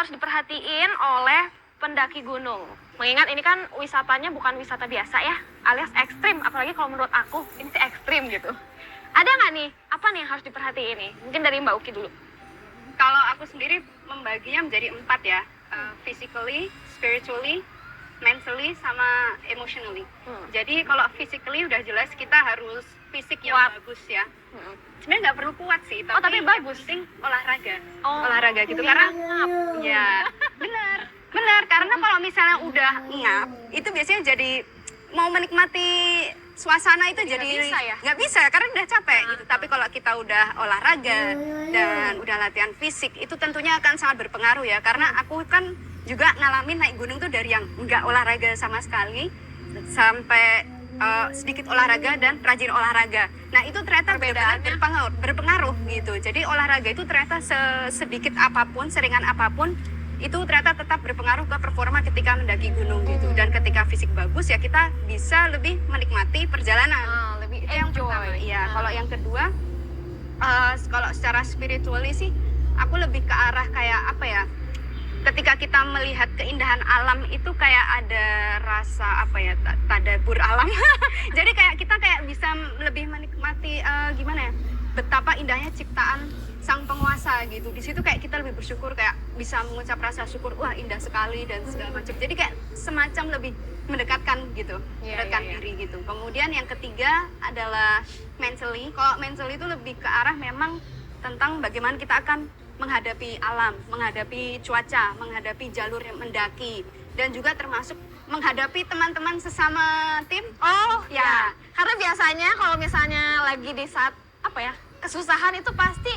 harus diperhatiin oleh pendaki gunung? Mengingat ini kan wisatanya bukan wisata biasa ya, alias ekstrim. Apalagi kalau menurut aku ini sih ekstrim gitu. Ada nggak nih, apa nih yang harus diperhatiin nih? Mungkin dari Mbak Uki dulu. Kalau aku sendiri membaginya menjadi 4 ya, physically, spiritually, mentally, sama emotionally. Jadi kalau physically udah jelas kita harus fisik yang bagus ya. Sebenarnya nggak perlu kuat sih, tapi bagus. Yang penting olahraga, Oh, olahraga gitu. Karena ya benar, karena kalau misalnya udah ngap, itu biasanya jadi mau menikmati suasana itu jadi nggak bisa karena udah capek gitu. Tapi kalau kita udah olahraga dan udah latihan fisik, itu tentunya akan sangat berpengaruh ya. Karena aku kan juga ngalamin naik gunung tuh dari yang nggak olahraga sama sekali sampai sedikit olahraga dan rajin olahraga. Nah itu ternyata berpengaruh gitu. Jadi olahraga itu ternyata sedikit apapun, seringan apapun, itu ternyata tetap berpengaruh ke performa ketika mendaki gunung gitu. Dan ketika fisik bagus ya kita bisa lebih menikmati perjalanan. Lebih Itu yang pertama. Iya. Kalau yang kedua, kalau secara spiritually sih, aku lebih ke arah kayak apa ya? Ketika kita melihat keindahan alam itu kayak ada rasa apa ya, tadabbur alam. Jadi kayak kita kayak bisa lebih menikmati gimana ya, betapa indahnya ciptaan sang penguasa gitu. Di situ kayak kita lebih bersyukur, kayak bisa mengucap rasa syukur, wah indah sekali dan segala macam. Jadi kayak semacam lebih mendekatkan gitu, mendekatkan diri gitu. Kemudian yang ketiga adalah mentally. Kalau mentally itu lebih ke arah memang tentang bagaimana kita akan menghadapi alam, menghadapi cuaca, menghadapi jalur yang mendaki, dan juga termasuk menghadapi teman-teman sesama tim. Oh ya, karena biasanya kalau misalnya lagi di saat apa ya kesusahan itu pasti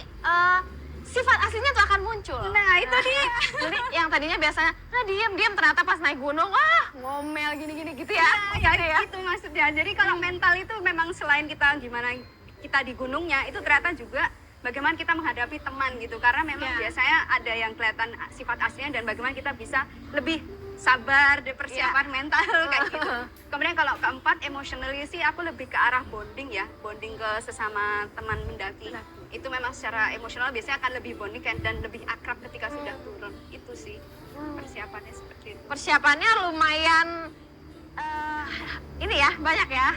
sifat aslinya tuh akan muncul. Nah itu dia. Jadi yang tadinya biasanya diam ternyata pas naik gunung wah ngomel gini gitu ya. Nah, itu maksudnya. Jadi kalau mental itu memang selain kita gimana kita di gunungnya, itu ternyata juga bagaimana kita menghadapi teman gitu. Karena memang biasanya ada yang kelihatan sifat aslinya dan bagaimana kita bisa lebih sabar dan persiapan mental kayak gitu. Kemudian kalau keempat, emotionally sih aku lebih ke arah bonding ya, bonding ke sesama teman mendaki. Itu memang secara emosional biasanya akan lebih bonding dan lebih akrab ketika sudah turun. Itu sih persiapannya seperti itu. Persiapannya lumayan ini ya, banyak ya.